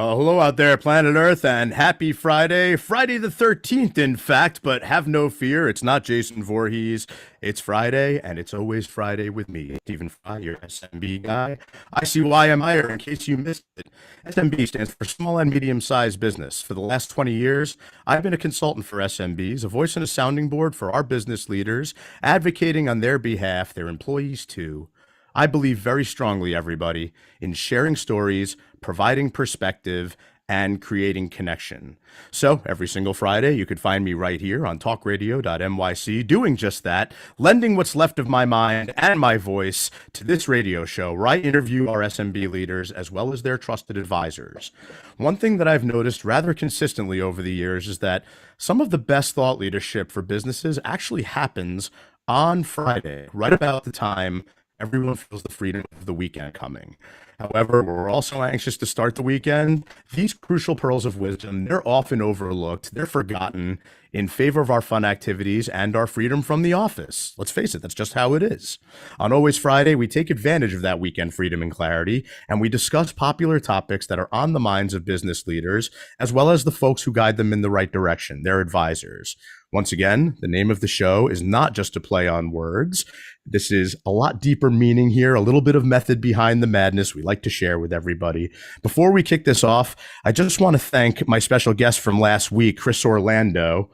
Well, hello out there, planet Earth, and happy Friday. Friday the 13th, in fact, but have no fear. It's not Jason Voorhees. It's Friday, and it's always Friday with me, Stephen Fry, your SMB guy. I see why I'm here, in case you missed it. SMB stands for Small and Medium-Sized Business. For the last 20 years, I've been a consultant for SMBs, a voice and a sounding board for our business leaders, advocating on their behalf, their employees too. I believe very strongly, everybody, in sharing stories, providing perspective, and creating connection. So every single Friday, you could find me right here on talkradio.nyc doing just that, lending what's left of my mind and my voice to this radio show where I interview our SMB leaders as well as their trusted advisors. One thing that I've noticed rather consistently over the years is that some of the best thought leadership for businesses actually happens on Friday, right about the time everyone feels the freedom of the weekend coming. However, we're also anxious to start the weekend. These crucial pearls of wisdom, they're often overlooked, they're forgotten in favor of our fun activities and our freedom from the office. Let's face it, that's just how it is. On Always Friday, we take advantage of that weekend freedom and clarity, and we discuss popular topics that are on the minds of business leaders, as well as the folks who guide them in the right direction, their advisors. Once again, the name of the show is not just a play on words. This is a lot deeper meaning here, a little bit of method behind the madness we like to share with everybody. Before we kick this off, I just want to thank my special guest from last week, Chris Orlando.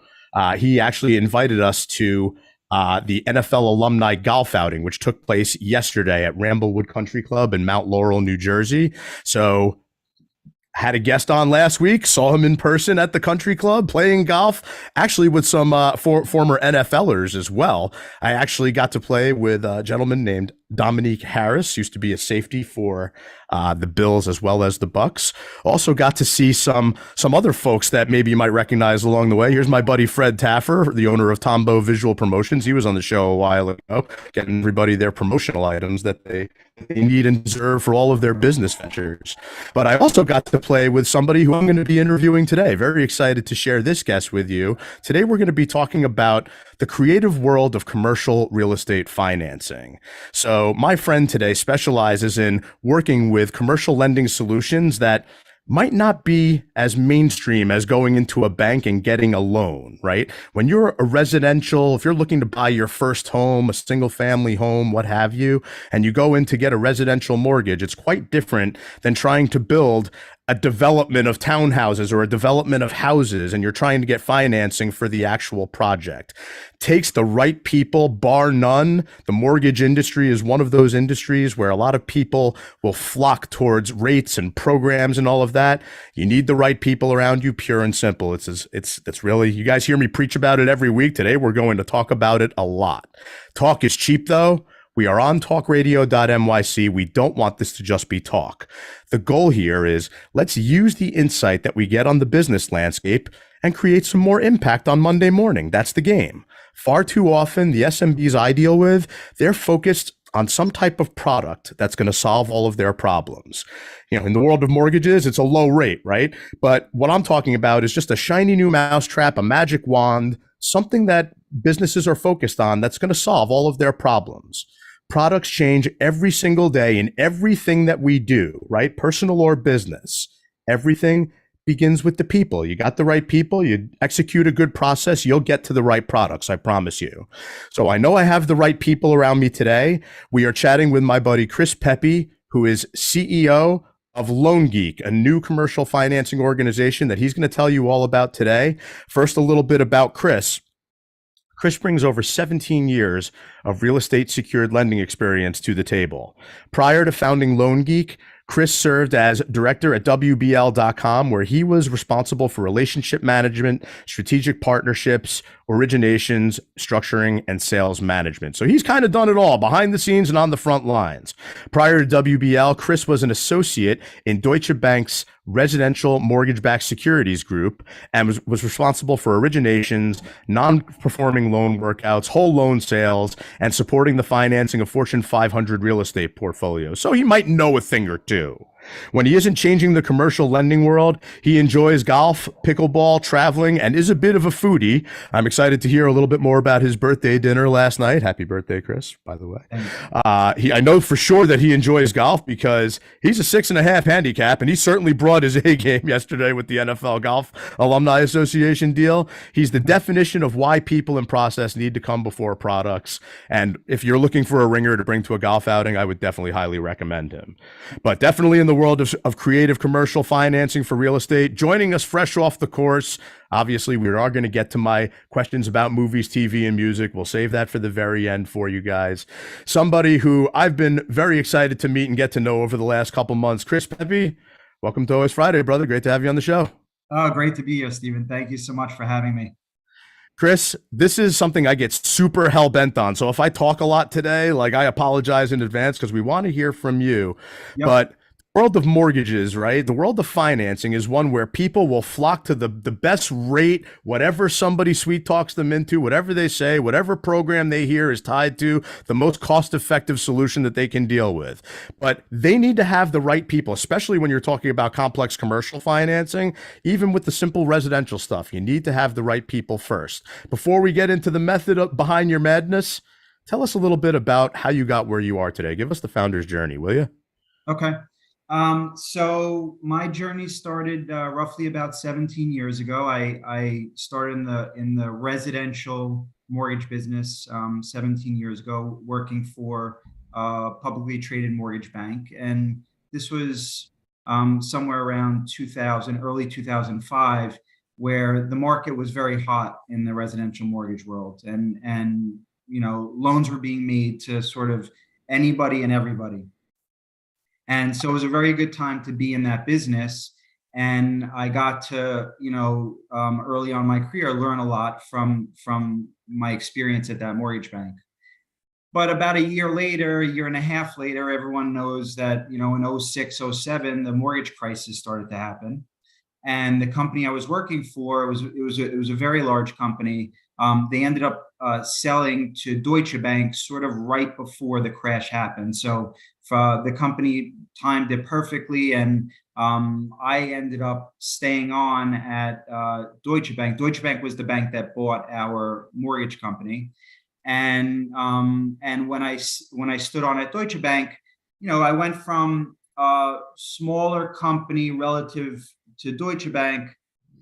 He actually invited us to the NFL alumni golf outing, which took place yesterday at Ramblewood Country Club in Mount Laurel, New Jersey. So had a guest on last week, saw him in person at the country club playing golf, actually with some former NFLers as well. I actually got to play with a gentleman named Dominique Harris, used to be a safety for the Bills as well as the Bucks. Also got to see some other folks that maybe you might recognize along the way. Here's my buddy Fred Taffer, the owner of Tombo Visual Promotions. He was on the show a while ago, getting everybody their promotional items that they need and deserve for all of their business ventures. But I also got to play with somebody who I'm going to be interviewing today. Very excited to share this guest with you. Today, we're going to be talking about the creative world of commercial real estate financing. So my friend today specializes in working with commercial lending solutions that might not be as mainstream as going into a bank and getting a loan, right? When you're a residential, if you're looking to buy your first home, a single family home, what have you, and you go in to get a residential mortgage, it's quite different than trying to build a development of townhouses or a development of houses, and you're trying to get financing for the actual project. Takes the right people, bar none. The mortgage industry is one of those industries where a lot of people will flock towards rates and programs and all of that. You need the right people around you, pure and simple. It's really, you guys hear me preach about it every week. Today, we're going to talk about it a lot. Talk is cheap though. We are on talkradio.nyc. We don't want this to just be talk. The goal here is let's use the insight that we get on the business landscape and create some more impact on Monday morning. That's the game. Far too often, the SMBs I deal with, they're focused on some type of product that's going to solve all of their problems. You know, in the world of mortgages, it's a low rate, right? But what I'm talking about is just a shiny new mousetrap, a magic wand, something that businesses are focused on that's going to solve all of their problems. Products change every single day in everything that we do, right? Personal or business. Everything begins with the people. You got the right people, you execute a good process, you'll get to the right products, I promise you. So I know I have the right people around me today. We are chatting with my buddy Chris Pepe, who is CEO of Loan Geek, a new commercial financing organization that he's going to tell you all about today. First, a little bit about Chris. Chris brings over 17 years of real estate secured lending experience to the table. Prior to founding Loan Geek, Chris served as director at WBL.com, where he was responsible for relationship management, strategic partnerships, originations, structuring, and sales management. So he's kind of done it all behind the scenes and on the front lines. Prior to WBL, Chris was an associate in Deutsche Bank's residential mortgage-backed securities group and was responsible for originations, non-performing loan workouts, whole loan sales, and supporting the financing of Fortune 500 real estate portfolios. So he might know a thing or two. When he isn't changing the commercial lending world, he enjoys golf, pickleball, traveling, and is a bit of a foodie. I'm excited to hear a little bit more about his birthday dinner last night. Happy birthday, Chris, by the way. I know for sure that he enjoys golf because he's a 6.5 handicap, and he certainly brought his A game yesterday with the NFL Golf Alumni Association deal. He's the definition of why people and process need to come before products. And if you're looking for a ringer to bring to a golf outing, I would definitely highly recommend him. But definitely in the world of creative commercial financing for real estate, joining us fresh off the course. Obviously, we are going to get to my questions about movies, TV, and music. We'll save that for the very end for you guys. Somebody who I've been very excited to meet and get to know over the last couple months, Chris Pepe. Welcome to Always Friday, brother. Great to have you on the show. Oh, great to be here, Stephen. Thank you so much for having me. Chris, this is something I get super hell bent on. So if I talk a lot today, like I apologize in advance because we want to hear from you. Yep. But the world of mortgages, right? The world of financing is one where people will flock to the best rate, whatever somebody sweet talks them into, whatever they say, whatever program they hear is tied to the most cost-effective solution that they can deal with. But they need to have the right people, especially when you're talking about complex commercial financing, even with the simple residential stuff. You need to have the right people first. Before we get into the method behind your madness, tell us a little bit about how you got where you are today. Give us the founder's journey, will you? Okay. So my journey started roughly about 17 years ago. I started in the residential mortgage business 17 years ago, working for a publicly traded mortgage bank. And this was somewhere around 2000, early 2005, where the market was very hot in the residential mortgage world. And you know, loans were being made to sort of anybody and everybody. And so it was a very good time to be in that business. And I got to, you know, early on in my career, learn a lot from my experience at that mortgage bank. But about a year later, a year and a half later, everyone knows that, you know, in 06, 07, the mortgage crisis started to happen. And the company I was working for, it was a very large company. They ended up selling to Deutsche Bank sort of right before the crash happened. So the company timed it perfectly, and I ended up staying on at Deutsche Bank. Deutsche Bank was the bank that bought our mortgage company, and when I stood on at Deutsche Bank, you know, I went from a smaller company relative to Deutsche Bank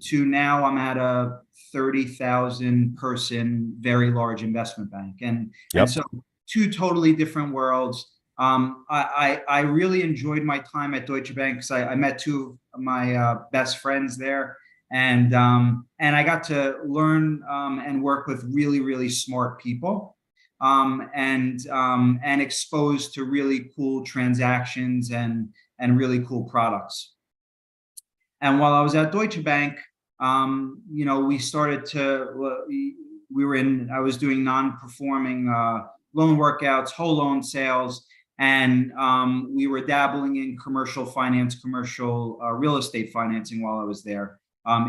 to now I'm at a 30,000 person, very large investment bank. And so two totally different worlds. I really enjoyed my time at Deutsche Bank because I met two of my best friends there. And I got to learn and work with really, really smart people and exposed to really cool transactions and really cool products. And while I was at Deutsche Bank, you know, we started to, I was doing non-performing loan workouts, whole loan sales, and we were dabbling in commercial finance, commercial real estate financing while I was there,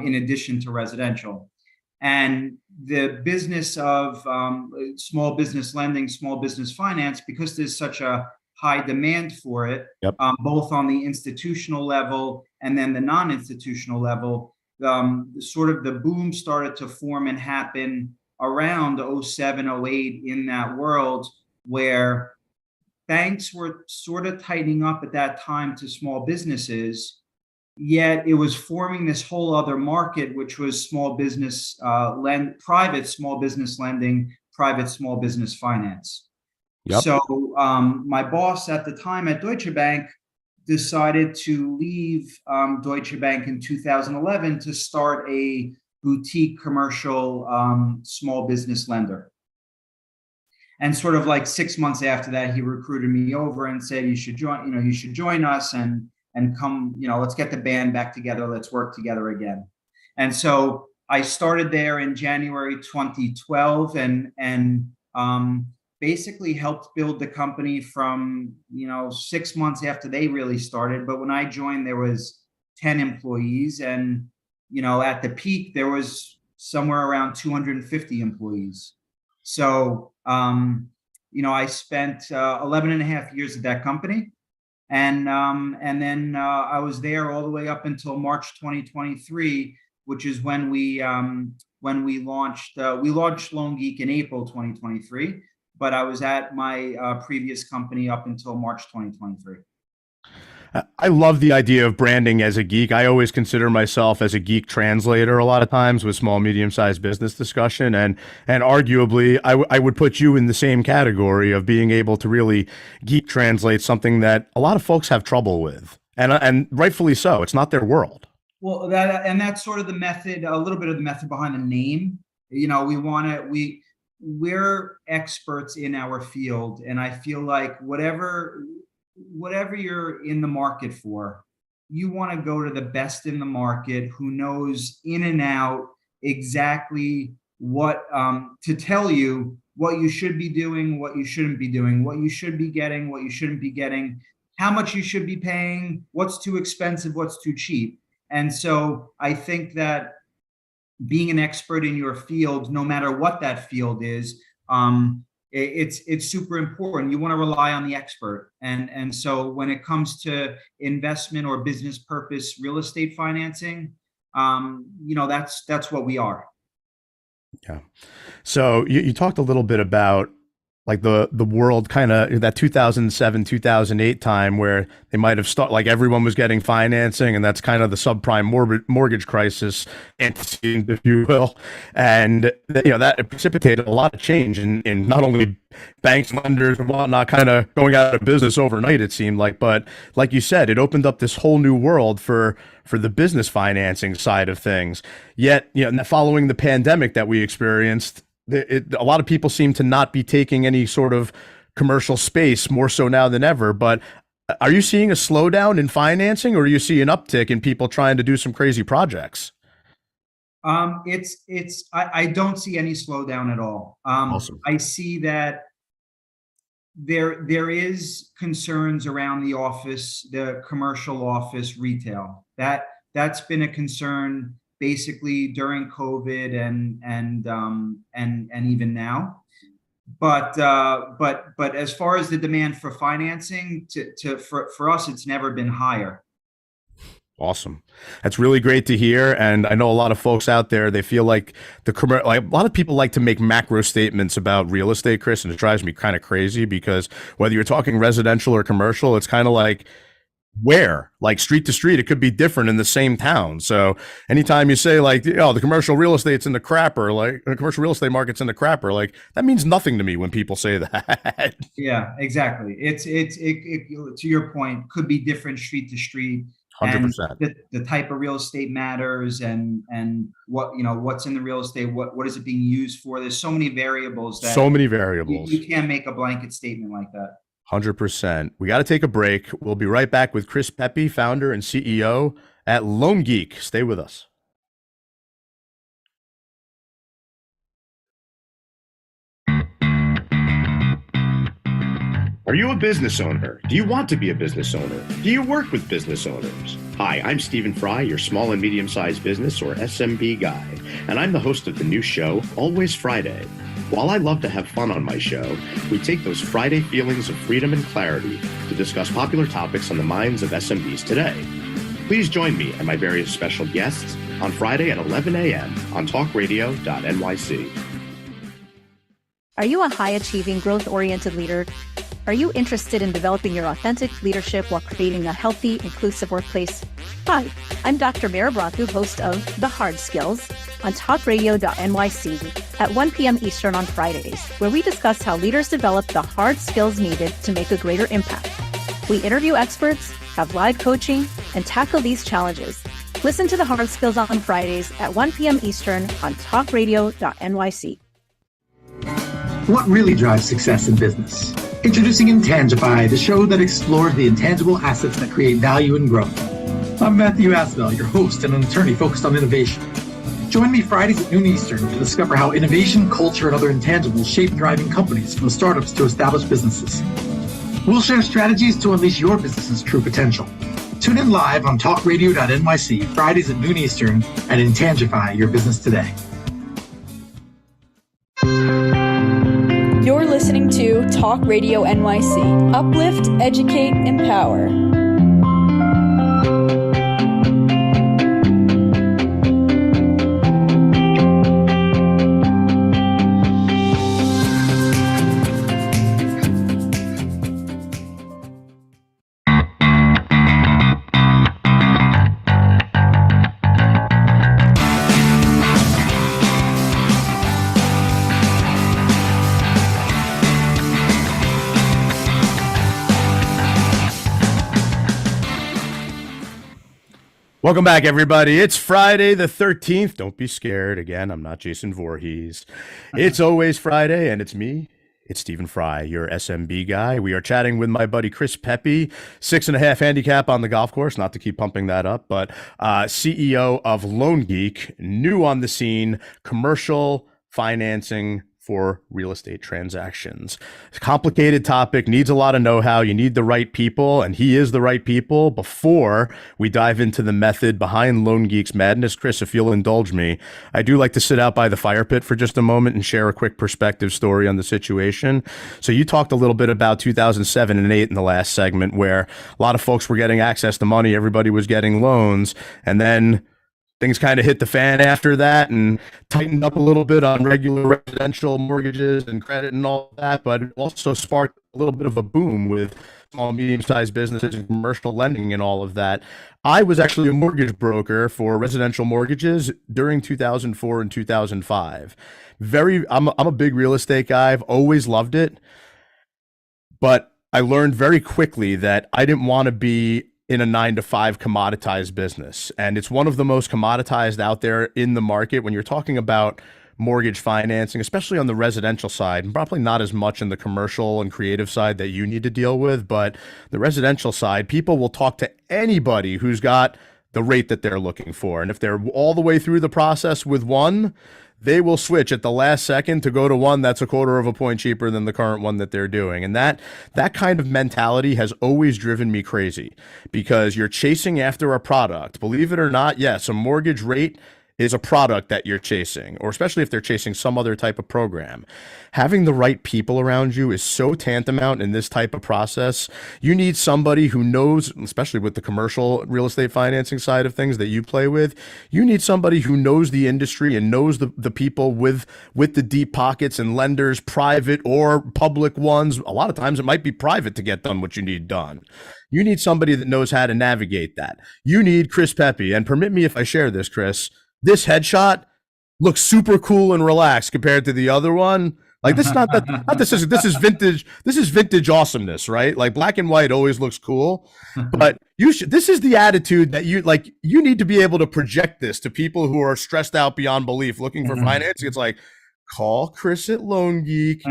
in addition to residential. And the business of small business lending, small business finance, because there's such a high demand for it, both on the institutional level and then the non-institutional level, sort of the boom started to form and happen around 07, 08 in that world, where banks were sort of tightening up at that time to small businesses, yet it was forming this whole other market, which was small business private small business lending, private small business finance. So my boss at the time at Deutsche Bank decided to leave Deutsche Bank in 2011 to start a boutique commercial small business lender. And sort of like 6 months after that, he recruited me over and said, you should join us and come, you know, let's get the band back together. Let's work together again. And so I started there in January 2012 and basically helped build the company from, you know, 6 months after they really started. But when I joined, there was 10 employees. And, you know, at the peak, there was somewhere around 250 employees. So, you know, I spent 11 and a half years at that company. And then I was there all the way up until March 2023, which is when we launched Loan Geek in April 2023, but I was at my previous company up until March 2023. I love the idea of branding as a geek. I always consider myself as a geek translator a lot of times with small, medium-sized business discussion. And arguably, I would put you in the same category of being able to really geek translate something that a lot of folks have trouble with. And rightfully so. It's not their world. Well, that's sort of the method, a little bit of the method behind the name. You know, we're experts in our field. And I feel like whatever you're in the market for, you want to go to the best in the market who knows in and out exactly what to tell you what you should be doing, what you shouldn't be doing, what you should be getting, what you shouldn't be getting, how much you should be paying, what's too expensive, what's too cheap. And so I think that being an expert in your field, no matter what that field is, it's super important. You want to rely on the expert. And so when it comes to investment or business purpose real estate financing, that's what we are. Yeah. So you talked a little bit about like the world kind of that 2007, 2008 time where they might have started, like everyone was getting financing, and that's kind of the subprime mortgage crisis antecedent, if you will. And, that precipitated a lot of change in not only banks, lenders and whatnot kind of going out of business overnight, it seemed like, but like you said, it opened up this whole new world for the business financing side of things. Yet, following the pandemic that we experienced, a lot of people seem to not be taking any sort of commercial space, more so now than ever. But are you seeing a slowdown in financing, or are you seeing an uptick in people trying to do some crazy projects? I don't see any slowdown at all. Awesome. I see that there is concerns around the office, the commercial office retail. That's been a concern basically during COVID and even now. But as far as the demand for financing, for us, it's never been higher. Awesome. That's really great to hear. And I know a lot of folks out there, they feel like a lot of people like to make macro statements about real estate, Chris, and it drives me kind of crazy because whether you're talking residential or commercial, it's kind of like, where, like street to street, it could be different in the same town. So anytime you say like, the commercial real estate's in the crapper, like the commercial real estate market's in the crapper, like that means nothing to me when people say that. Yeah, exactly. It to your point, could be different street to street. 100%. The type of real estate matters, and what what's in the real estate, what is it being used for? There's so many variables you can't make a blanket statement like that. 100%. We got to take a break. We'll be right back with Chris Pepe, founder and CEO at Loan Geek. Stay with us. Are you a business owner? Do you want to be a business owner? Do you work with business owners? Hi, I'm Stephen Fry, your small and medium-sized business or SMB guy, and I'm the host of the new show, Always Friday. While I love to have fun on my show, we take those Friday feelings of freedom and clarity to discuss popular topics on the minds of SMBs today. Please join me and my various special guests on Friday at 11 a.m. on talkradio.nyc. Are you a high-achieving, growth-oriented leader? Are you interested in developing your authentic leadership while creating a healthy, inclusive workplace? Hi, I'm Dr. Mara Brathu, host of The Hard Skills on talkradio.nyc at 1 p.m. Eastern on Fridays, where we discuss how leaders develop the hard skills needed to make a greater impact. We interview experts, have live coaching, and tackle these challenges. Listen to The Hard Skills on Fridays at 1 p.m. Eastern on talkradio.nyc. What really drives success in business? Introducing Intangify, the show that explores the intangible assets that create value and growth. I'm Matthew Asbell, your host and an attorney focused on innovation. Join me Fridays at noon Eastern to discover how innovation, culture, and other intangibles shape thriving companies from startups to established businesses. We'll share strategies to unleash your business's true potential. Tune in live on talkradio.nyc Fridays at noon Eastern and Intangify your business today. You're listening to Talk Talk Radio NYC. Uplift, educate, empower. Welcome back, everybody. It's Friday the 13th. Don't be scared. Again, I'm not Jason Voorhees. It's always Friday, and it's me. It's Stephen Fry, your SMB guy. We are chatting with my buddy Chris Pepe, 6.5 handicap on the golf course, not to keep pumping that up, but CEO of Loan Geek, new on the scene, commercial financing for real estate transactions. It's a complicated topic, needs a lot of know-how. You need the right people, and he is the right people. Before we dive into the method behind Loan Geek's madness, Chris, if you'll indulge me, I do like to sit out by the fire pit for just a moment and share a quick perspective story on the situation. So you talked a little bit about 2007 and 8 in the last segment, where a lot of folks were getting access to money, everybody was getting loans, and then things kind of hit the fan after that and tightened up a little bit on regular residential mortgages and credit and all that, but it also sparked a little bit of a boom with small, medium-sized businesses and commercial lending and all of that. I was actually a mortgage broker for residential mortgages during 2004 and 2005. I'm a big real estate guy. I've always loved it, but I learned very quickly that I didn't want to be in a 9-to-5 commoditized business. And it's one of the most commoditized out there in the market when you're talking about mortgage financing, especially on the residential side, and probably not as much in the commercial and creative side that you need to deal with. But the residential side, people will talk to anybody who's got the rate that they're looking for. And if they're all the way through the process with one, they will switch at the last second to go to one that's a quarter of a point cheaper than the current one that they're doing. And that kind of mentality has always driven me crazy, because you're chasing after a product. Believe it or not, yes, a mortgage rate is a product that you're chasing, or especially if they're chasing some other type of program. Having the right people around you is so tantamount in this type of process. You need somebody who knows, especially with the commercial real estate financing side of things that you play with, you need somebody who knows the industry and knows the people with the deep pockets and lenders, private or public ones. A lot of times it might be private to get done what you need done. You need somebody that knows how to navigate that. You need Chris Pepe, and permit me if I share this, Chris, this headshot looks super cool and relaxed compared to the other one. Like, this is not that, not this is vintage awesomeness, right? Like, black and white always looks cool, but this is the attitude that you need to be able to project this to people who are stressed out beyond belief looking for financing. It's like, call Chris at Loan Geek,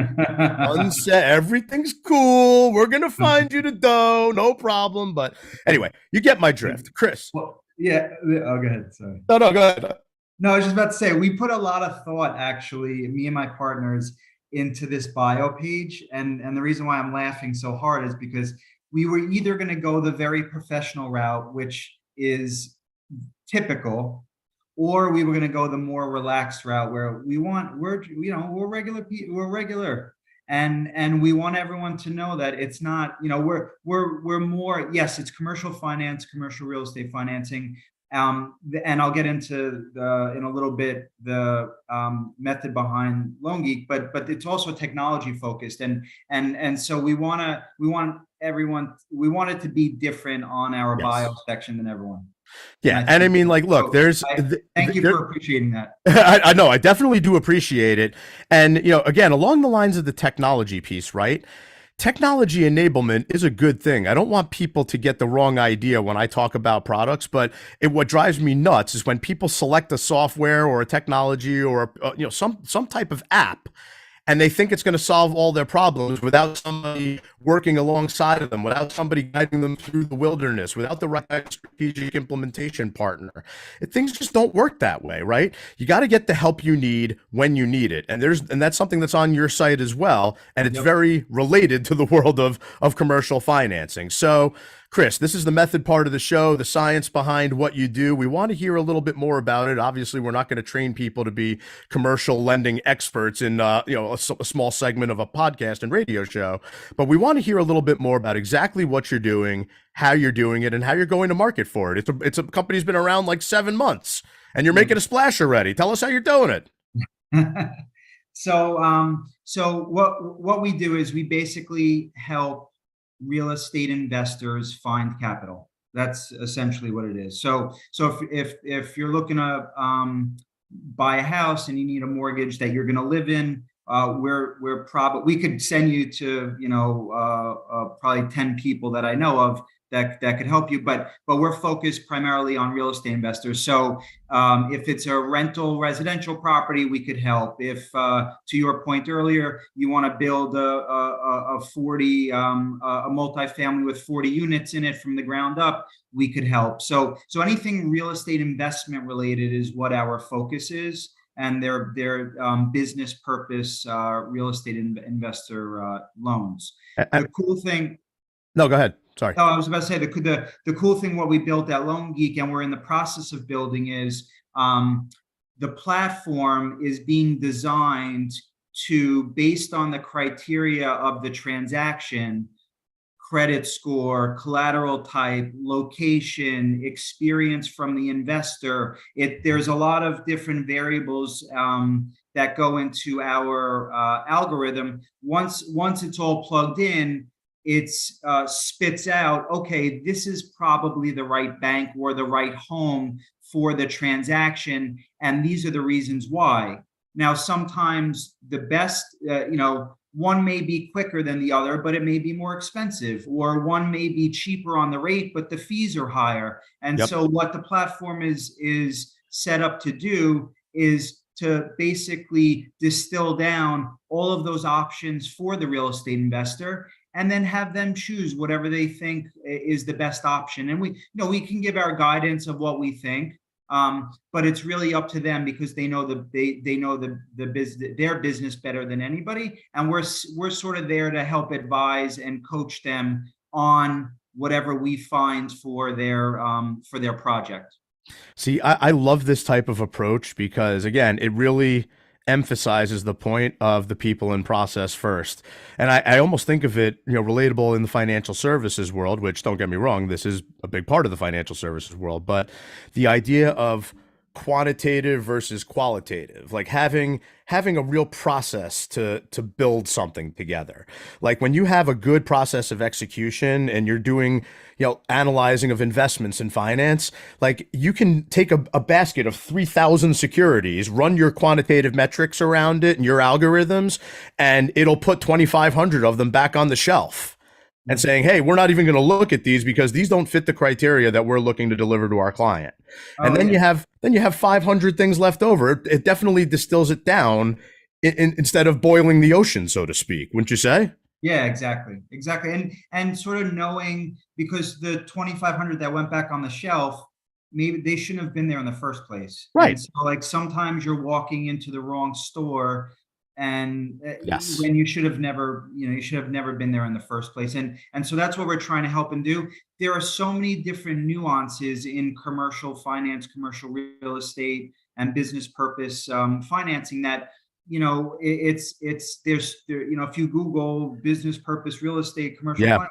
everything's cool, we're gonna find you the dough, no problem. But anyway, you get my drift, Chris. Well, yeah. Oh, go ahead. Sorry. No, go ahead. No, I was just about to say, we put a lot of thought, actually, me and my partners, into this bio page. And the reason why I'm laughing so hard is because we were either going to go the very professional route, which is typical, or we were going to go the more relaxed route where we're regular people, we're regular. And we want everyone to know that it's not, we're more, yes, it's commercial finance, commercial real estate financing. And I'll get into in a little bit the method behind Loan Geek, but it's also technology focused, and so we want it to be different on our bio section than everyone. Yeah, and I mean, like, look, thank you for appreciating that. I know, I definitely do appreciate it, and again, along the lines of the technology piece, right? Technology enablement is a good thing. I don't want people to get the wrong idea when I talk about products, but what drives me nuts is when people select a software or a technology or some type of app, and they think it's going to solve all their problems without somebody working alongside of them, without somebody guiding them through the wilderness, without the right strategic implementation partner. Things just don't work that way, right? You got to get the help you need when you need it. And that's something that's on your site as well. And it's very related to the world of commercial financing. So Chris, this is the method part of the show, the science behind what you do. We want to hear a little bit more about it. Obviously, we're not going to train people to be commercial lending experts in a small segment of a podcast and radio show, but we want to hear a little bit more about exactly what you're doing, how you're doing it, and how you're going to market for it. It's a company's been around like 7 months, and you're making a splash already. Tell us how you're doing it. So what we do is we basically help real estate investors find capital. That's essentially what it is. So if you're looking to buy a house and you need a mortgage that you're going to live in, we could send you to probably 10 people that I know of that could help you, but we're focused primarily on real estate investors. So if it's a rental residential property, we could help. If to your point earlier, you want to build a multifamily with 40 units in it from the ground up, we could help. So anything real estate investment related is what our focus is, and their business purpose real estate investor loans. The cool thing. No, go ahead. Sorry. No, I was about to say the cool thing, what we built at Loan Geek and we're in the process of building is the platform is being designed to, based on the criteria of the transaction, credit score, collateral type, location, experience from the investor. There's a lot of different variables that go into our algorithm. Once it's all plugged in, it spits out, okay, this is probably the right bank or the right home for the transaction, and these are the reasons why. Now, sometimes the best, one may be quicker than the other, but it may be more expensive, or one may be cheaper on the rate, but the fees are higher. And so what the platform is set up to do is to basically distill down all of those options for the real estate investor, and then have them choose whatever they think is the best option. And we can give our guidance of what we think, but it's really up to them, because they know their business better than anybody, and we're sort of there to help advise and coach them on whatever we find for their project. See, I love this type of approach because, again, it really emphasizes the point of the people in process first. And I almost think of it, relatable in the financial services world, which, don't get me wrong, this is a big part of the financial services world, but the idea of quantitative versus qualitative, like having a real process to build something together. Like when you have a good process of execution and you're doing, analyzing of investments in finance, like you can take a basket of 3,000 securities, run your quantitative metrics around it and your algorithms, and it'll put 2,500 of them back on the shelf. And saying, hey, we're not even going to look at these because these don't fit the criteria that we're looking to deliver to our client. And then you have 500 things left over. It definitely distills it down instead of boiling the ocean, so to speak. Wouldn't you say? Yeah, exactly. And sort of knowing, because the 2,500 that went back on the shelf, maybe they shouldn't have been there in the first place. Right. And so, like, sometimes you're walking into the wrong store, and Yes. when you should have never been there in the first place. And so that's what we're trying to help and do. There are so many different nuances in commercial finance, commercial real estate, and business purpose financing that, if you Google business purpose real estate, commercial finance,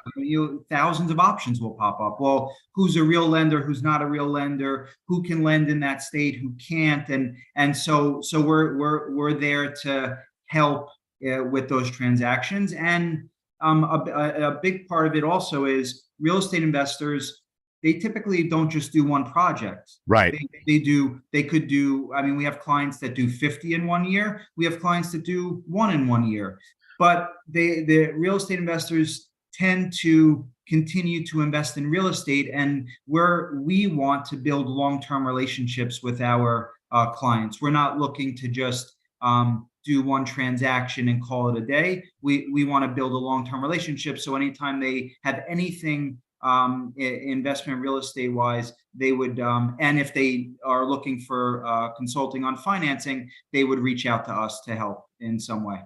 thousands of options will pop up. Well, who's a real lender, who's not a real lender, who can lend in that state, who can't, and so we're there to help with those transactions. And a big part of it also is real estate investors, they typically don't just do one project. Right. They could do, we have clients that do 50 in 1 year. We have clients that do 1 in 1 year. But the real estate investors tend to continue to invest in real estate, and we want to build long-term relationships with our clients. We're not looking to just do one transaction and call it a day. We want to build a long-term relationship. So anytime they have anything investment real estate wise, they would, and if they are looking for consulting on financing, they would reach out to us to help in some way.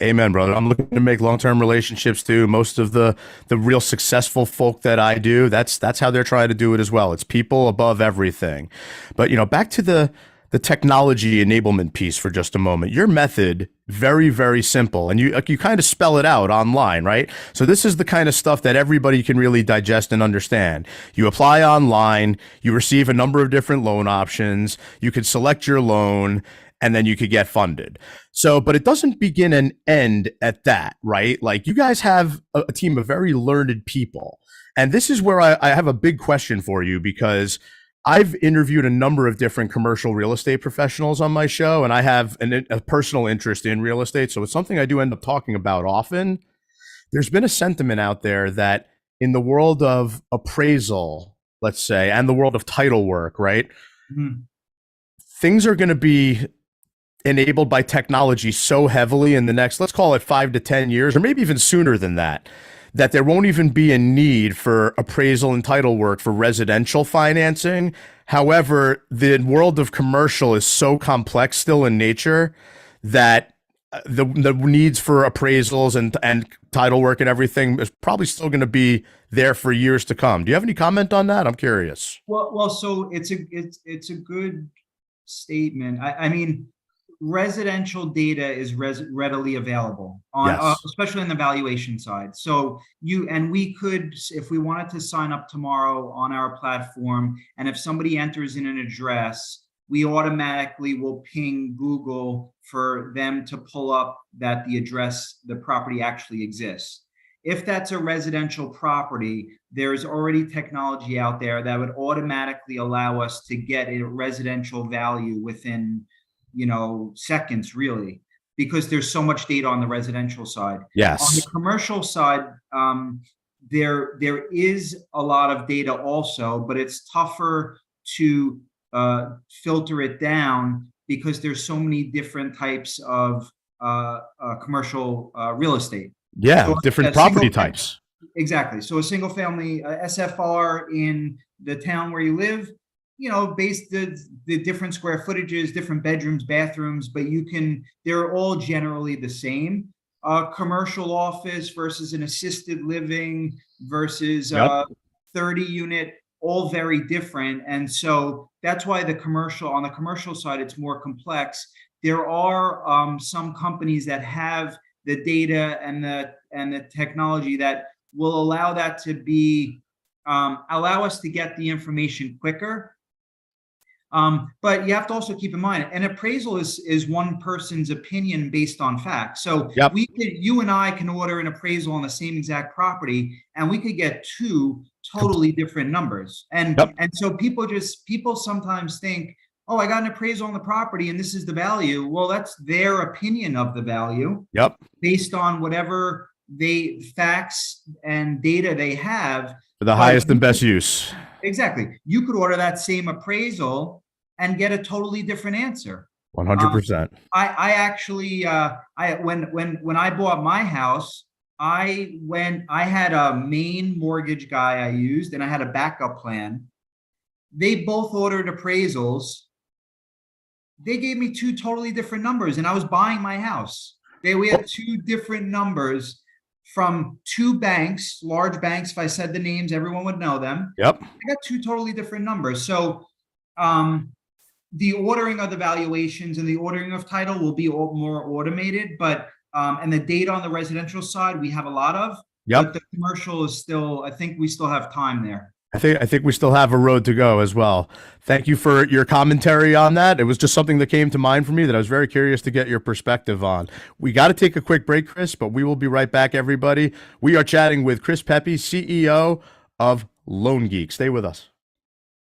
Amen, brother. I'm looking to make long-term relationships too. Most of the real successful folk that I do, that's how they're trying to do it as well. It's people above everything. But back to the technology enablement piece for just a moment. Your method, very, very simple, and you kind of spell it out online, right? So this is the kind of stuff that everybody can really digest and understand. You apply online, you receive a number of different loan options, you could select your loan, and then you could get funded. So, but it doesn't begin and end at that, right? Like, you guys have a team of very learned people. And this is where I have a big question for you, because I've interviewed a number of different commercial real estate professionals on my show, and I have a personal interest in real estate. So it's something I do end up talking about often. There's been a sentiment out there that in the world of appraisal, let's say, and the world of title work, right? Mm-hmm. Things are going to be enabled by technology so heavily in the next, let's call it 5 to 10 years, or maybe even sooner than that, that there won't even be a need for appraisal and title work for residential financing. However, the world of commercial is so complex still in nature that the needs for appraisals and title work and everything is probably still going to be there for years to come. Do you have any comment on that? I'm curious. Well, so it's a good statement. I mean, residential data is readily available on, yes. Especially on the valuation side. So we could, if we wanted to sign up tomorrow on our platform, and if somebody enters in an address, we automatically will ping Google for them to pull up that the property actually exists. If that's a residential property, there's already technology out there that would automatically allow us to get a residential value within seconds, really, because there's so much data on the residential side. Yes. On the commercial side, there is a lot of data also, but it's tougher to filter it down because there's so many different types of commercial real estate. Yeah, so different property types. Exactly. So a single family SFR in the town where you live, based the different square footages, different bedrooms, bathrooms, but they're all generally the same. Commercial office versus an assisted living versus 30 unit, all very different. And so that's why on the commercial side, it's more complex. There are some companies that have the data and the technology that will allow that to be, allow us to get the information quicker. But you have to also keep in mind, an appraisal is one person's opinion based on facts. So you and I can order an appraisal on the same exact property, and we could get two totally different numbers. And so people sometimes think, oh, I got an appraisal on the property and this is the value. Well, that's their opinion of the value. Based on whatever facts and data they have. For the highest and best use. Exactly. You could order that same appraisal and get a totally different answer. 100%. I actually, when I bought my house, I had a main mortgage guy I used, and I had a backup plan. They both ordered appraisals. They gave me two totally different numbers, and I was buying my house. We had two different numbers from two banks, large banks. If I said the names, everyone would know them. I got two totally different numbers. So the ordering of the valuations and the ordering of title will be more automated, but and the data on the residential side, we have a lot of, but the commercial is still, I think we still have time there. I think we still have a road to go as well. Thank you for your commentary on that. It was just something that came to mind for me that I was very curious to get your perspective on. We got to take a quick break, Chris, but we will be right back, everybody. We are chatting with Chris Pepe, CEO of Loan Geek. Stay with us.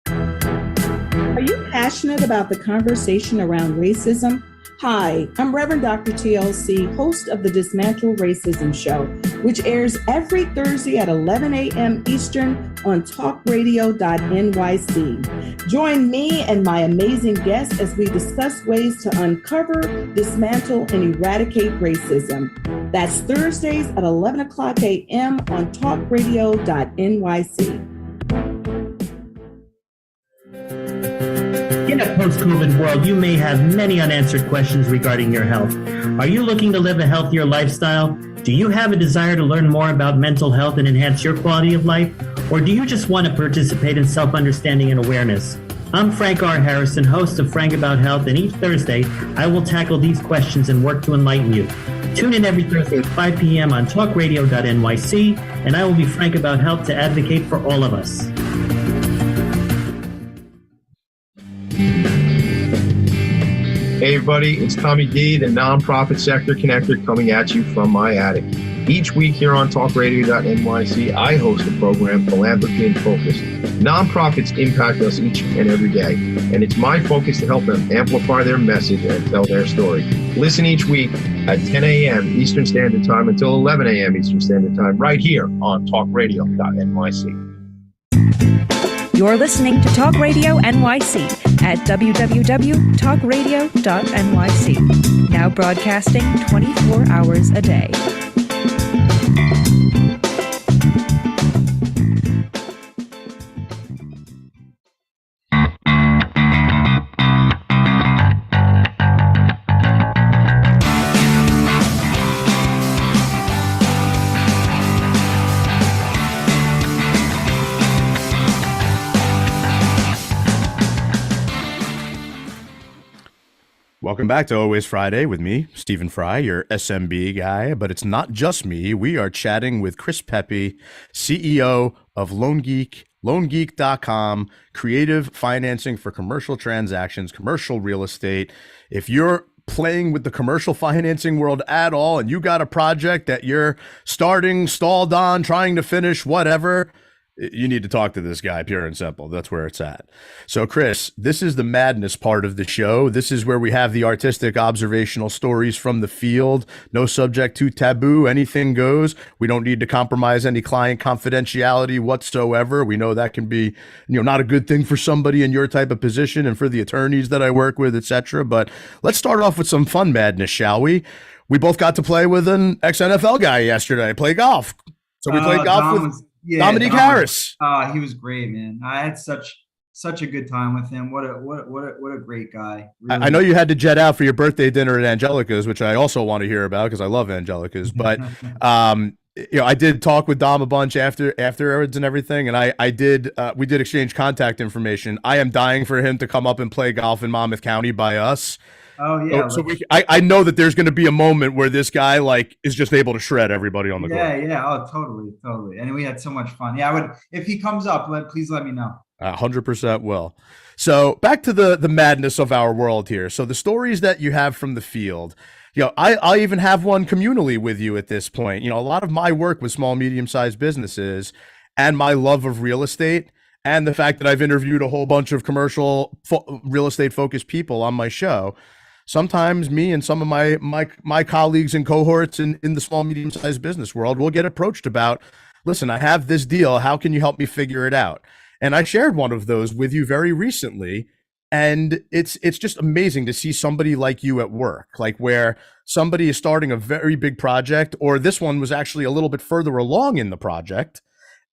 Are you passionate about the conversation around racism? Hi, I'm Reverend Dr. TLC, host of the Dismantle Racism Show, which airs every Thursday at 11 a.m. Eastern on talkradio.nyc. Join me and my amazing guests as we discuss ways to uncover, dismantle, and eradicate racism. That's Thursdays at 11 o'clock a.m. on talkradio.nyc. Get a post-COVID world, you may have many unanswered questions regarding your health. Are you looking to live a healthier lifestyle? Do you have a desire to learn more about mental health and enhance your quality of life? Or do you just want to participate in self-understanding and awareness? I'm Frank R. Harrison, host of Frank About Health, and each Thursday, I will tackle these questions and work to enlighten you. Tune in every Thursday at 5 p.m. on talkradio.nyc, and I will be frank about health to advocate for all of us. Hey everybody, it's Tommy D, the nonprofit sector connector, coming at you from my attic. Each week here on talkradio.nyc, I host a program, Philanthropy in Focus. Nonprofits impact us each and every day, and it's my focus to help them amplify their message and tell their story. Listen each week at 10 a.m. Eastern Standard Time until 11 a.m. Eastern Standard Time right here on talkradio.nyc. You're listening to Talk Radio NYC at www.talkradio.nyc. Now broadcasting 24 hours a day. Welcome back to Always Friday with me, Stephen Fry, your SMB guy. But it's not just me. We are chatting with Chris Pepe, CEO of Loan Geek, loangeek.com, creative financing for commercial transactions, commercial real estate. If you're playing with the commercial financing world at all and you got a project that you're starting, stalled on, trying to finish, whatever, you need to talk to this guy, pure and simple. That's where it's at. So, Chris, this is the madness part of the show. This is where we have the artistic observational stories from the field. No subject to taboo. Anything goes. We don't need to compromise any client confidentiality whatsoever. We know that can be, not a good thing for somebody in your type of position and for the attorneys that I work with, etc. But let's start off with some fun madness, shall we? We both got to play with an ex-NFL guy yesterday, play golf. So we played golf with Dominique Harris. He was great, man. I had such a good time with him. What a great guy. Really. I know you had to jet out for your birthday dinner at Angelica's, which I also want to hear about because I love Angelica's. But I did talk with Dom a bunch afterwards and everything, and we did exchange contact information. I am dying for him to come up and play golf in Monmouth County by us. Oh yeah. I know that there's going to be a moment where this guy is just able to shred everybody on the court. Yeah. Oh, totally. And we had so much fun. Yeah, I would, if he comes up, please let me know. 100% will. So back to the madness of our world here. So the stories that you have from the field, I even have one communally with you at this point. A lot of my work with small, medium-sized businesses and my love of real estate and the fact that I've interviewed a whole bunch of commercial real estate focused people on my show. Sometimes me and some of my colleagues and cohorts in the small, medium-sized business world will get approached about, listen, I have this deal. How can you help me figure it out? And I shared one of those with you very recently. And it's just amazing to see somebody like you at work, like where somebody is starting a very big project, or this one was actually a little bit further along in the project.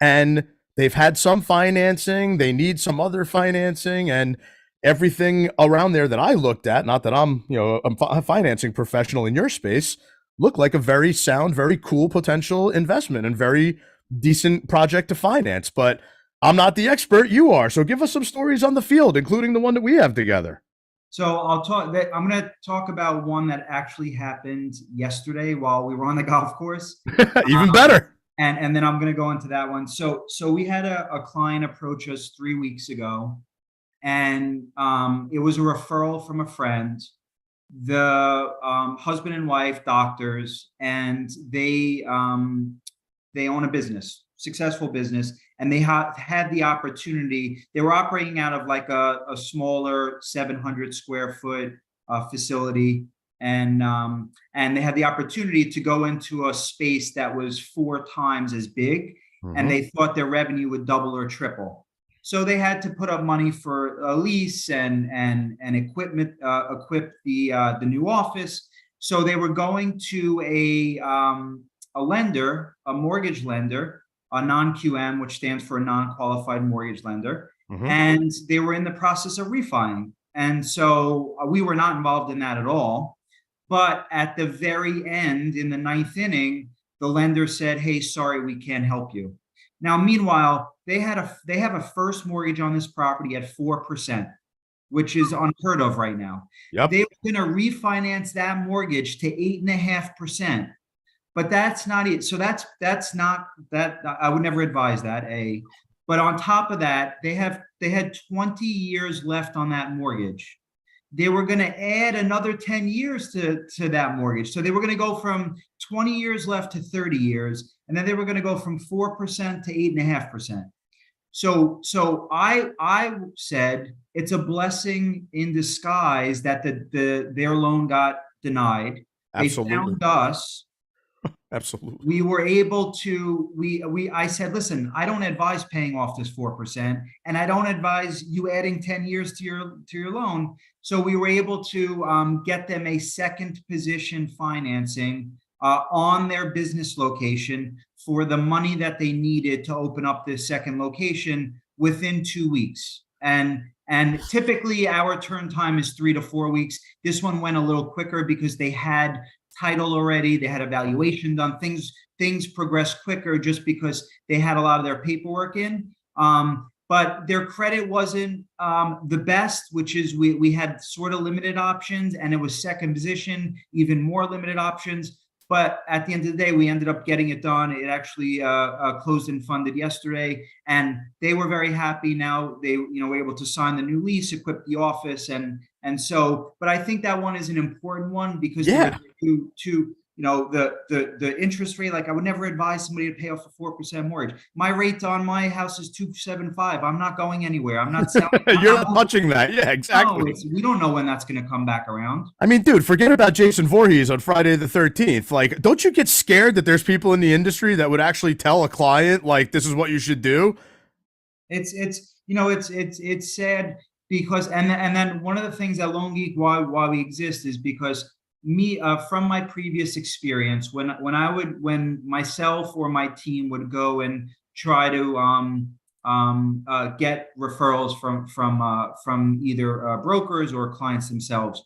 And they've had some financing, they need some other financing, and everything around there that I looked at, not that I'm a financing professional in your space, looked like a very sound, very cool potential investment and very decent project to finance. But I'm not the expert, you are. So give us some stories on the field, including the one that we have together. So I'm going to talk about one that actually happened yesterday while we were on the golf course. Even better. And then I'm going to go into that one. So we had a client approach us 3 weeks ago. And it was a referral from a friend. The husband and wife, doctors, and they own a business, successful business, and they had the opportunity. They were operating out of like a smaller 700 square foot facility, and they had the opportunity to go into a space that was 4 times as big, and they thought their revenue would double or triple. So they had to put up money for a lease and equipment, equip the new office. So they were going to a lender, a mortgage lender, a non-QM, which stands for a non-qualified mortgage lender, and they were in the process of refining. And so we were not involved in that at all. But at the very end, in the ninth inning, the lender said, "Hey, sorry, we can't help you." Now, meanwhile, they have a first mortgage on this property at 4%, which is unheard of right now. Yep. They were going to refinance that mortgage to 8.5%, but that's not it. So that's not that. I would never advise that. But on top of that, they had 20 years left on that mortgage. They were going to add another 10 years to that mortgage. So they were going to go from 20 years left to 30 years. And then they were going to go from 4% to 8.5%. So I said it's a blessing in disguise that their loan got denied. Absolutely. They found us. Absolutely. We were able to, I said, listen, I don't advise paying off this 4%, and I don't advise you adding 10 years to your loan. So we were able to get them a second position financing on their business location for the money that they needed to open up this second location within 2 weeks. And typically our turn time is 3 to 4 weeks. This one went a little quicker because they had title already, they had evaluation done, things progressed quicker just because they had a lot of their paperwork in. But their credit wasn't the best, which is we had sort of limited options, and it was second position, even more limited options. But at the end of the day, we ended up getting it done. It actually closed and funded yesterday, and they were very happy. Now they, were able to sign the new lease, equip the office, and so. But I think that one is an important one because the interest rate. Like, I would never advise somebody to pay off a 4% mortgage. My rate on my house is 2.75. I'm not going anywhere. I'm not selling. You're not touching that. Yeah, exactly. No, we don't know when that's going to come back around. I mean, dude, forget about Jason Voorhees on Friday the 13th. Like, don't you get scared that there's people in the industry that would actually tell a client, like, this is what you should do? It's sad because, and then one of the things that Loan Geek, why we exist, is because from my previous experience, when myself or my team would go and try to get referrals from either brokers or clients themselves,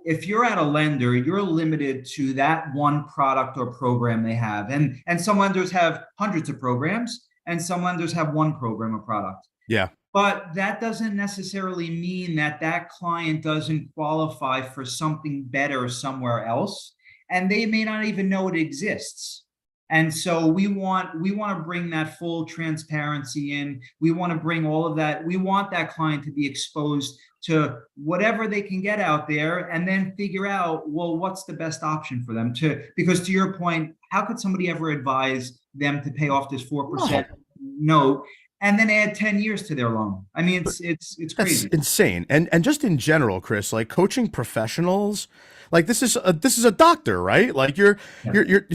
if you're at a lender, you're limited to that one product or program they have, and some lenders have hundreds of programs, and some lenders have one program or product. Yeah. But that doesn't necessarily mean that client doesn't qualify for something better somewhere else, and they may not even know it exists. And so we want to bring that full transparency in. We want to bring all of that. We want that client to be exposed to whatever they can get out there, and then figure out, well, what's the best option for them because to your point, how could somebody ever advise them to pay off this 4% note and then add 10 years to their loan? I mean, it's crazy. That's insane. And just in general, Chris, like, coaching professionals, like, this is a doctor, right? Like, you're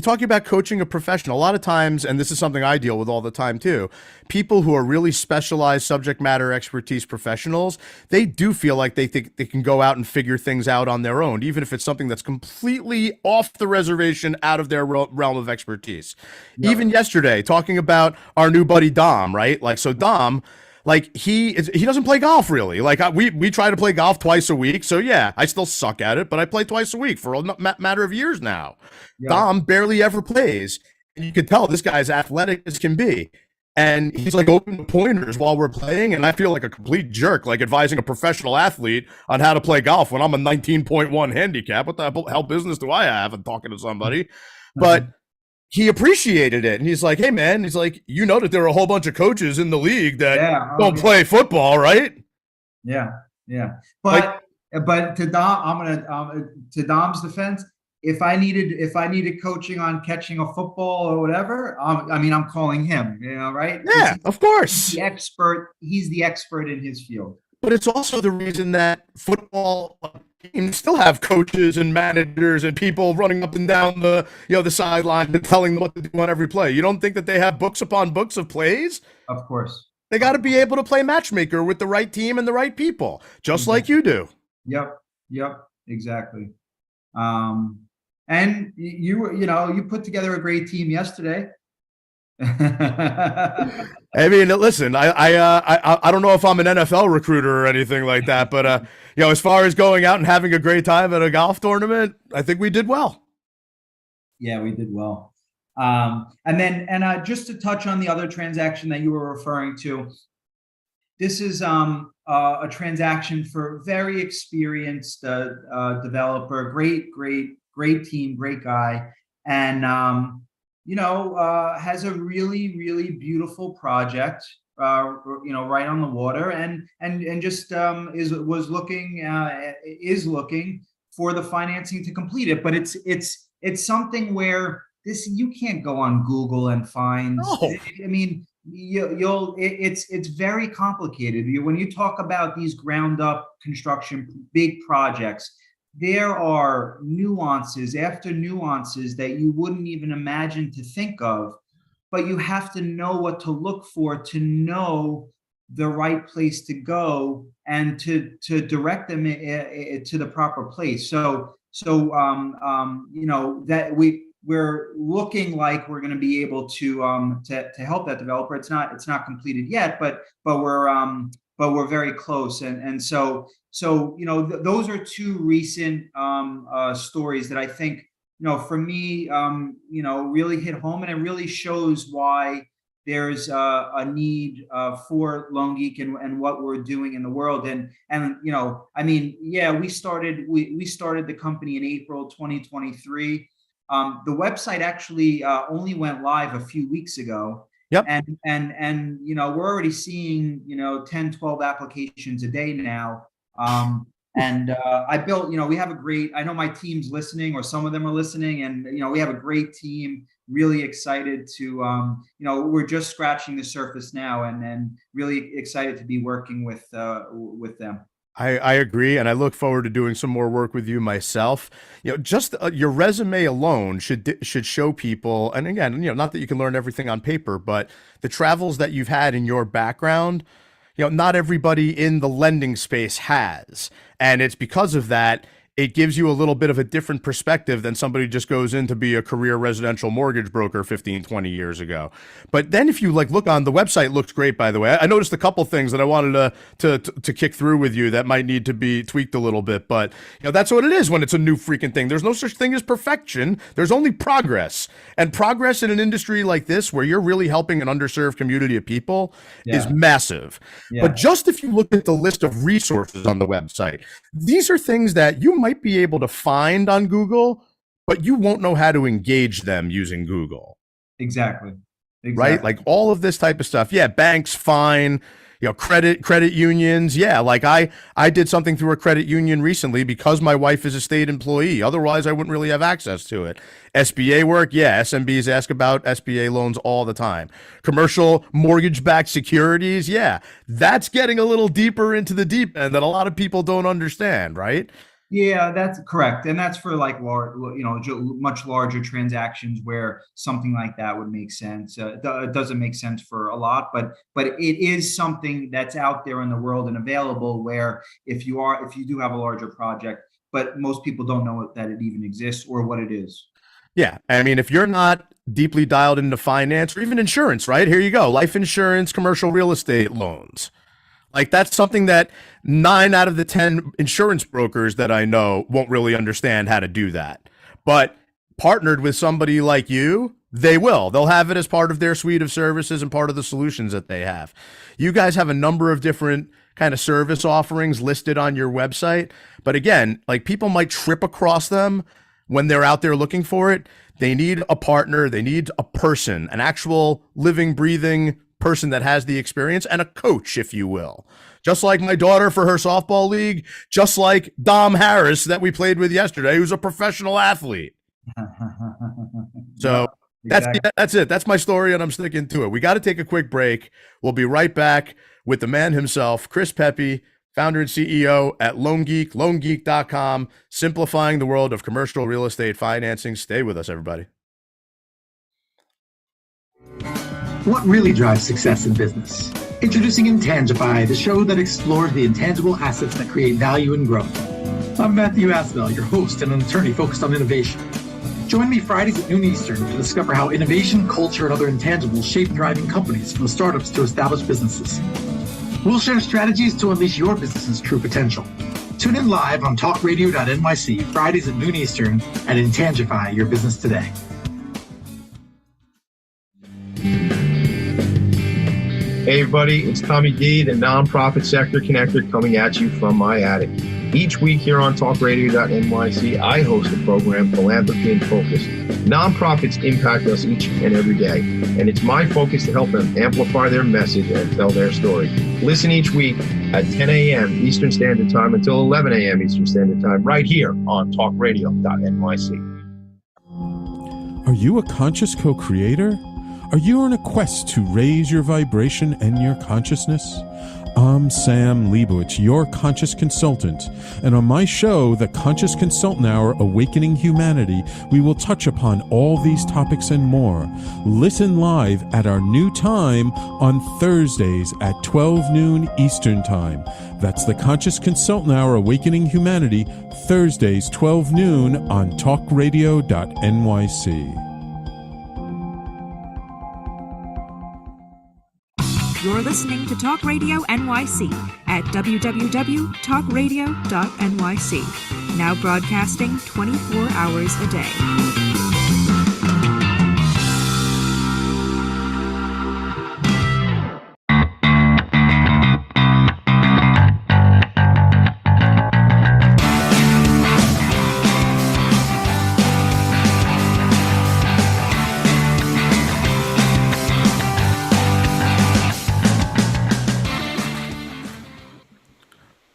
talking about coaching a professional. A lot of times, and this is something I deal with all the time too, people who are really specialized subject matter expertise professionals, they do feel like they think they can go out and figure things out on their own, even if it's something that's completely off the reservation, out of their realm of expertise. Yep. Even yesterday, talking about our new buddy Dom, right? Like, so Dom, like, he doesn't play golf really. Like, we try to play golf twice a week. So yeah, I still suck at it, but I play twice a week for a matter of years now. Yeah. Dom barely ever plays, and you can tell this guy's athletic as can be. And he's like open pointers while we're playing, and I feel like a complete jerk, like advising a professional athlete on how to play golf when I'm a 19.1 handicap. What the hell business do I have in talking to somebody? Mm-hmm. But he appreciated it, and he's like, "Hey, man," he's like, "You know that there are a whole bunch of coaches in the league that don't play football, right?" Yeah. But to Dom, to Dom's defense, if I needed coaching on catching a football or whatever, I'm calling him. Right? Yeah, of course. He's the expert in his field. But it's also the reason that football teams still have coaches and managers and people running up and down the sideline and telling them what to do on every play. You don't think that they have books upon books of plays? Of course. They got to be able to play matchmaker with the right team and the right people, just like you do. Yep, exactly. And you put together a great team yesterday. I mean, listen, I don't know if I'm an NFL recruiter or anything like that, but as far as going out and having a great time at a golf tournament, I think we did well. Yeah, we did well. And just to touch on the other transaction that you were referring to, this is a transaction for very experienced developer, great team, great guy, and has a really, really beautiful project, right on the water, and just is looking for the financing to complete it. But it's something where you can't go on Google and find. No. I mean, it's very complicated. When you talk about these ground up construction, big projects, there are nuances after nuances that you wouldn't even imagine to think of, but you have to know what to look for to know the right place to go and to direct them to the proper place. So that we're looking like we're going to be able to help that developer. It's not completed yet, but we're very close. And so those are two recent stories that I think, for me, really hit home, and it really shows why there's a need for LoanGeek and what we're doing in the world. And we started the company in April 2023. The website actually only went live a few weeks ago. Yep. And we're already seeing 10, 12 applications a day now. I built, we have I know my team's listening, or some of them are listening, and we have a great team, really excited to we're just scratching the surface now, and really excited to be working with them. I agree, and I look forward to doing some more work with you myself. Just your resume alone should show people, and again, not that you can learn everything on paper, but the travels that you've had in your background, not everybody in the lending space has, and it's because of that, it gives you a little bit of a different perspective than somebody who just goes in to be a career residential mortgage broker 15, 20 years ago. But then if you look on the website, looks great, by the way. I noticed a couple things that I wanted to kick through with you that might need to be tweaked a little bit. But that's what it is when it's a new freaking thing. There's no such thing as perfection. There's only progress. And progress in an industry like this, where you're really helping an underserved community of people, is massive. Yeah. But just if you look at the list of resources on the website, these are things that you might be able to find on Google, but you won't know how to engage them using Google. Exactly. Right? Like all of this type of stuff. Yeah, banks, fine. Credit unions. Yeah, like I did something through a credit union recently because my wife is a state employee. Otherwise, I wouldn't really have access to it. SBA work. Yeah, SMBs ask about SBA loans all the time. Commercial mortgage-backed securities. Yeah, that's getting a little deeper into the deep end that a lot of people don't understand, right? Yeah, that's correct. And that's for much larger transactions where something like that would make sense. It doesn't make sense for a lot, but it is something that's out there in the world and available, where if you do have a larger project, but most people don't know that it even exists or what it is. Yeah. I mean, if you're not deeply dialed into finance or even insurance, right? Here you go. Life insurance, commercial real estate loans. Like that's something that 9 out of the 10 insurance brokers that I know won't really understand how to do that. But partnered with somebody like you, they will. They'll have it as part of their suite of services and part of the solutions that they have. You guys have a number of different kind of service offerings listed on your website. But again, like people might trip across them when they're out there looking for it. They need a partner. They need a person, an actual living, breathing person that has the experience, and a coach, if you will. Just like my daughter for her softball league, just like Dom Harris that we played with yesterday, who's a professional athlete. So that's it. That's my story, and I'm sticking to it. We got to take a quick break. We'll be right back with the man himself, Chris Pepe, founder and CEO at LoanGeek, loangeek.com, simplifying the world of commercial real estate financing. Stay with us, everybody. What really drives success in business? Introducing Intangify, the show that explores the intangible assets that create value and growth. I'm Matthew Asbell, your host and an attorney focused on innovation. Join me Fridays at noon Eastern to discover how innovation, culture, and other intangibles shape thriving companies from startups to established businesses. We'll share strategies to unleash your business's true potential. Tune in live on talkradio.nyc Fridays at noon Eastern and intangify your business today. Hey everybody, it's Tommy D, the nonprofit sector connector, coming at you from my attic. Each week here on talkradio.nyc, I host the program Philanthropy in Focus. Nonprofits impact us each and every day, and it's my focus to help them amplify their message and tell their story. Listen each week at 10 a.m. Eastern Standard Time until 11 a.m. Eastern Standard Time, right here on talkradio.nyc. Are you a conscious co-creator? Are you on a quest to raise your vibration and your consciousness? I'm Sam Leibowitz, your conscious consultant, and on my show, The Conscious Consultant Hour, Awakening Humanity, we will touch upon all these topics and more. Listen live at our new time on Thursdays at 12 noon Eastern Time. That's The Conscious Consultant Hour, Awakening Humanity, Thursdays 12 noon on talkradio.nyc. You're listening to Talk Radio NYC at www.talkradio.nyc. Now broadcasting 24 hours a day.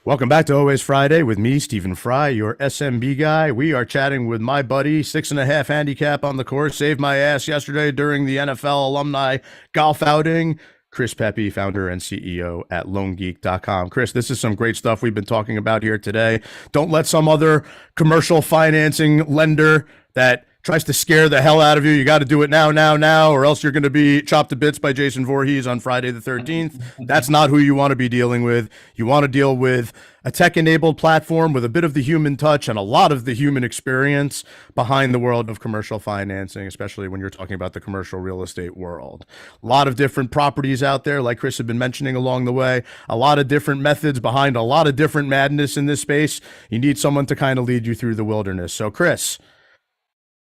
Welcome back to Always Friday with me, Stephen Fry, your SMB guy. We are chatting with my buddy, 6.5 handicap on the course, saved my ass yesterday during the NFL alumni golf outing, Chris Pepe, founder and CEO at loangeek.com. Chris, this is some great stuff we've been talking about here today. Don't let some other commercial financing lender that tries to scare the hell out of you. You got to do it now, or else you're going to be chopped to bits by Jason Voorhees on Friday the 13th. That's not who you want to be dealing with. You want to deal with a tech-enabled platform with a bit of the human touch and a lot of the human experience behind the world of commercial financing, especially when you're talking about the commercial real estate world. A lot of different properties out there, like Chris had been mentioning along the way, a lot of different methods behind a lot of different madness in this space. You need someone to kind of lead you through the wilderness. So, Chris,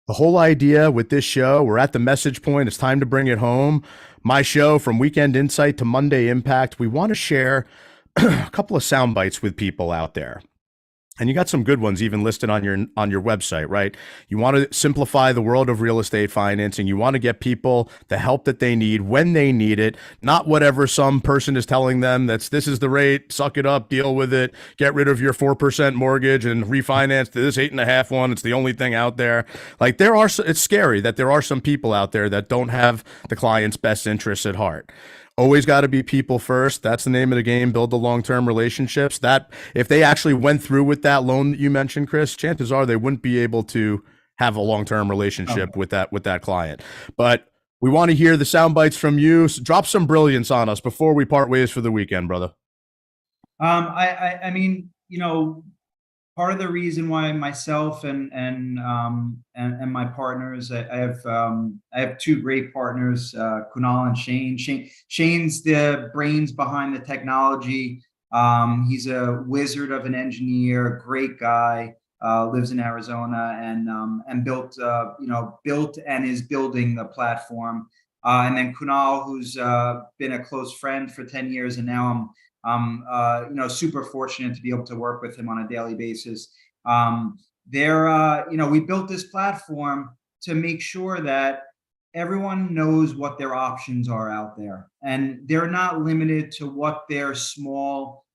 the whole idea with this show, we're at the message point. It's time to bring it home. My show, from Weekend Insight to Monday Impact, we want to share a couple of sound bites with people out there. And you got some good ones even listed on your website, right? You want to simplify the world of real estate financing. You want to get people the help that they need when they need it, not whatever some person is telling them this is the rate, suck it up, deal with it, get rid of your 4% mortgage and refinance to this 8.5 one. It's the only thing out there. Like it's scary that there are some people out there that don't have the client's best interests at heart. Always got to be people first. That's the name of the game. Build the long-term relationships. That if they actually went through with that loan that you mentioned, Chris, chances are they wouldn't be able to have a long-term relationship with that client. But we want to hear the sound bites from you. So drop some brilliance on us before we part ways for the weekend, brother. I mean, part of the reason why myself and my partners, I have two great partners, Kunal and Shane. Shane's the brains behind the technology. He's a wizard of an engineer, great guy, lives in Arizona, and built and is building the platform. And then Kunal, who's been a close friend for 10 years, and now I'm super fortunate to be able to work with him on a daily basis. We built this platform to make sure that everyone knows what their options are out there, and they're not limited to what their small,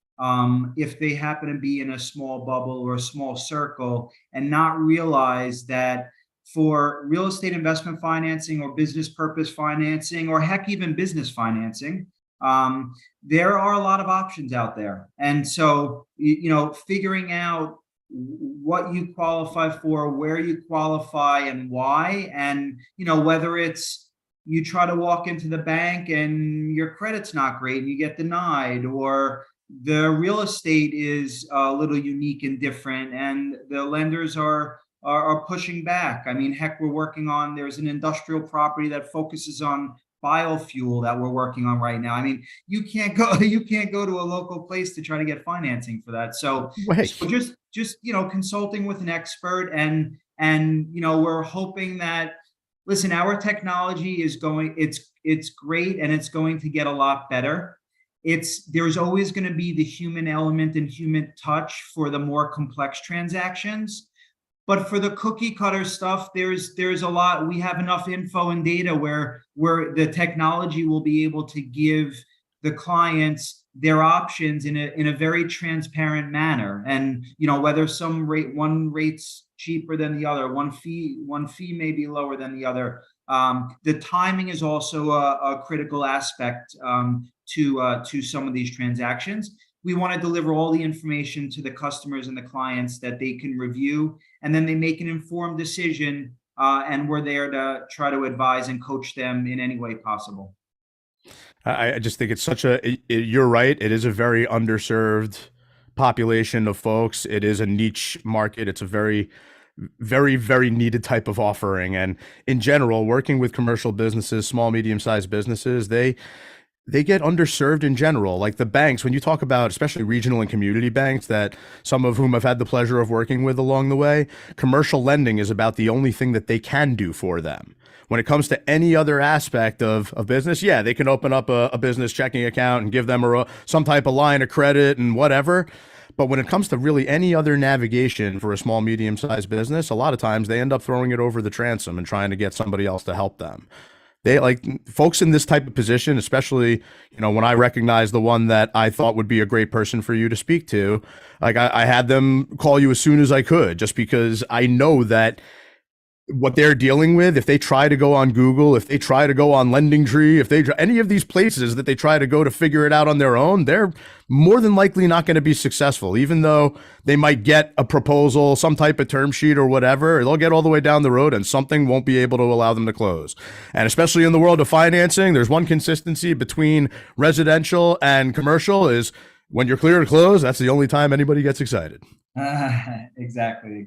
if they happen to be in a small bubble or a small circle, and not realize that for real estate investment financing or business purpose financing, or heck, even business financing, there are a lot of options out there. And so, figuring out what you qualify for, where you qualify and why, and, whether it's you try to walk into the bank and your credit's not great and you get denied, or the real estate is a little unique and different and the lenders are are pushing back. I mean, heck, there's an industrial property that focuses on biofuel that we're working on right now. I mean, you can't go to a local place to try to get financing for that. So, Wait. so just consulting with an expert, and we're hoping that, listen, our technology is it's great, and it's going to get a lot better. There's always going to be the human element and human touch for the more complex transactions. But for the cookie cutter stuff, there's a lot. We have enough info and data where the technology will be able to give the clients their options in a very transparent manner. And whether one rate's cheaper than the other, one fee may be lower than the other. The timing is also a critical aspect to some of these transactions. We want to deliver all the information to the customers and the clients that they can review, and then they make an informed decision, and we're there to try to advise and coach them in any way possible. I just think it's you're right. It is a very underserved population of folks. It is a niche market. It's a very, very, very needed type of offering. And in general, working with commercial businesses, small, medium-sized businesses, they get underserved in general. Like the banks, when you talk about especially regional and community banks, that some of whom I've had the pleasure of working with along the way, commercial lending is about the only thing that they can do for them. When it comes to any other aspect of business, yeah, they can open up a business checking account and give them some type of line of credit and whatever. But when it comes to really any other navigation for a small, medium-sized business, a lot of times they end up throwing it over the transom and trying to get somebody else to help them. They like folks in this type of position, especially, when I recognized the one that I thought would be a great person for you to speak to, like I had them call you as soon as I could, just because I know that what they're dealing with, if they try to go on Google, if they try to go on LendingTree, if they any of these places that they try to go to figure it out on their own, they're more than likely not going to be successful. Even though they might get a proposal, some type of term sheet or whatever, they'll get all the way down the road and something won't be able to allow them to close. And especially in the world of financing, there's one consistency between residential and commercial is when you're clear to close, that's the only time anybody gets excited. Exactly.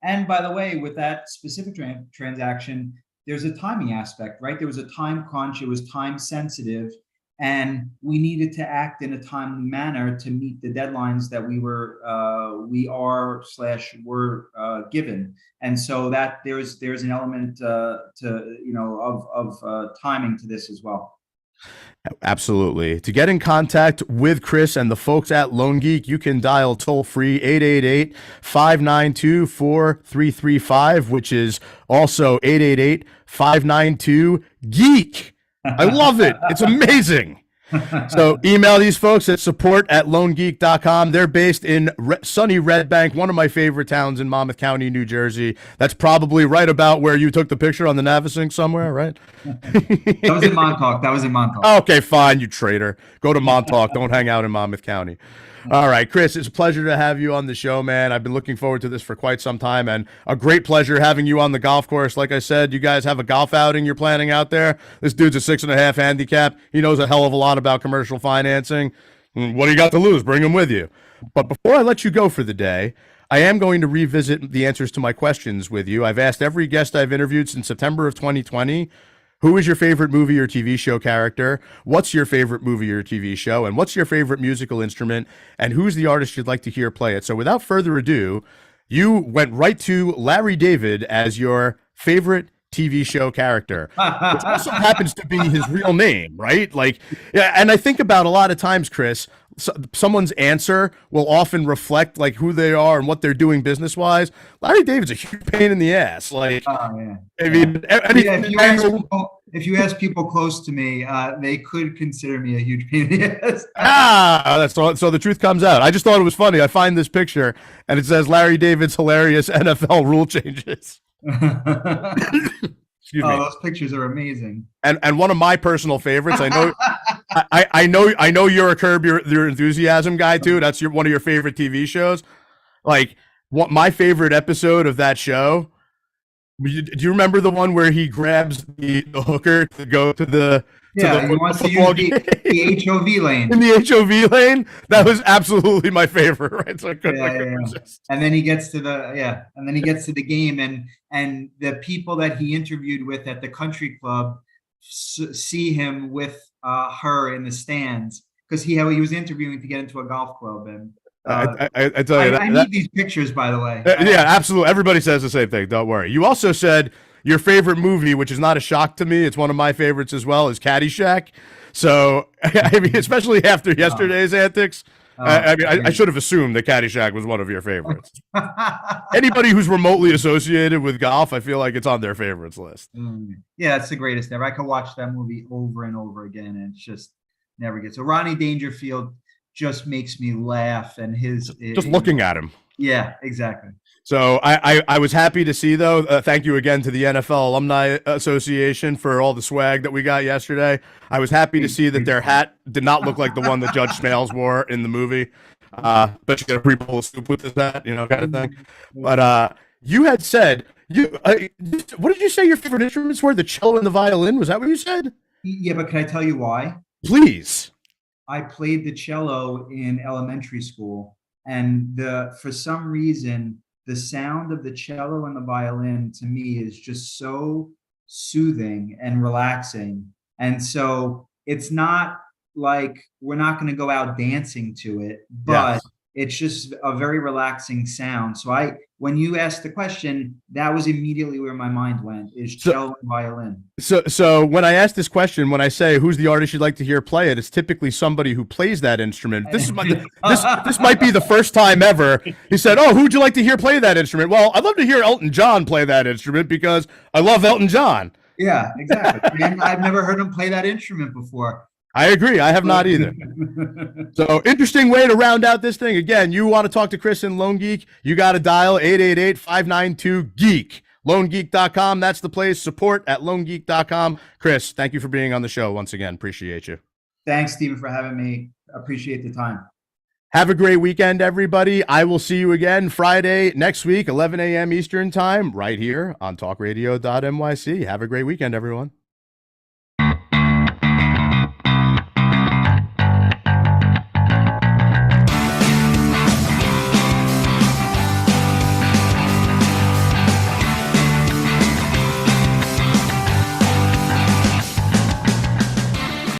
And by the way, with that specific transaction, there's a timing aspect, right? There was a time crunch. It was time sensitive, and we needed to act in a timely manner to meet the deadlines that were given. And so that there's an element of timing to this as well. Absolutely. To get in contact with Chris and the folks at Loan Geek, you can dial toll free 888-592-4335, which is also 888-592-GEEK. I love it. It's amazing. So email these folks at support@loangeek.com. They're based in sunny Red Bank, one of my favorite towns in Monmouth County, New Jersey. That's probably right about where you took the picture on the Navasink somewhere, right? That was in Montauk. Okay, fine, you traitor. Go to Montauk. Don't hang out in Monmouth County. All right, Chris, it's a pleasure to have you on the show, man. I've been looking forward to this for quite some time, and a great pleasure having you on the golf course. Like I said, you guys have a golf outing you're planning out there. This dude's a 6.5 handicap. He knows a hell of a lot about commercial financing. What do you got to lose? Bring him with you. But before I let you go for the day, I am going to revisit the answers to my questions with you. I've asked every guest I've interviewed since September of 2020, who is your favorite movie or TV show character? What's your favorite movie or TV show? And what's your favorite musical instrument? And who's the artist you'd like to hear play it? So without further ado, you went right to Larry David as your favorite TV show character, which also happens to be his real name, right? Like, yeah, and I think about a lot of times, Chris, someone's answer will often reflect like who they are and what they're doing business wise. Larry David's a huge pain in the ass. Like, I mean, if you ask people close to me, they could consider me a huge pain in the ass. That's all. So the truth comes out. I just thought it was funny. I find this picture and it says Larry David's hilarious NFL rule changes. Excuse me. Those pictures are amazing. And one of my personal favorites. I know, I know you're a Curb Your Enthusiasm guy too. That's one of your favorite TV shows. Like, what my favorite episode of that show Do you remember the one where he grabs the hooker to go to the He wants to use the HOV lane. In the HOV lane? That was absolutely my favorite, right? So I couldn't resist. And then he gets to the game, and the people that he interviewed with at the country club see him with her in the stands because he was interviewing to get into a golf club. And I tell you, I need these pictures, by the way. Yeah, absolutely. Everybody says the same thing. Don't worry. You also said your favorite movie, which is not a shock to me, it's one of my favorites as well, is Caddyshack. So, I mean, especially after yesterday's antics, I should have assumed that Caddyshack was one of your favorites. Anybody who's remotely associated with golf, I feel like it's on their favorites list. Yeah, it's the greatest ever. I could watch that movie over and over again, and it's just never gets. So Ronnie Dangerfield just makes me laugh, and just looking at him. Yeah, exactly. So I was happy to see, though. Thank you again to the NFL Alumni Association for all the swag that we got yesterday. I was happy to see that their hat did not look like the one that Judge Smales wore in the movie. But you get a free bowl of soup with this hat, kind of thing. But you had said what did you say your favorite instruments were? The cello and the violin. Was that what you said? Yeah, but can I tell you why? Please. I played the cello in elementary school, and for some reason, the sound of the cello and the violin to me is just so soothing and relaxing. And so it's not like we're not going to go out dancing to it, but it's just a very relaxing sound. So when you asked the question, that was immediately where my mind went, is cello and violin. So when I ask this question, when I say who's the artist you'd like to hear play it, it's typically somebody who plays that instrument. This might be the first time ever he said, "Oh, who'd you like to hear play that instrument?" Well, I'd love to hear Elton John play that instrument because I love Elton John. Yeah, exactly. And I've never heard him play that instrument before. I agree. I have not either. So interesting way to round out this thing. Again, you want to talk to Chris and Lone Geek, you got to dial 888-592-GEEK. LoneGeek.com. That's the place. Support at LoneGeek.com. Chris, thank you for being on the show once again. Appreciate you. Thanks, Stephen, for having me. Appreciate the time. Have a great weekend, everybody. I will see you again Friday next week, 11 a.m. Eastern time, right here on talkradio.nyc. Have a great weekend, everyone.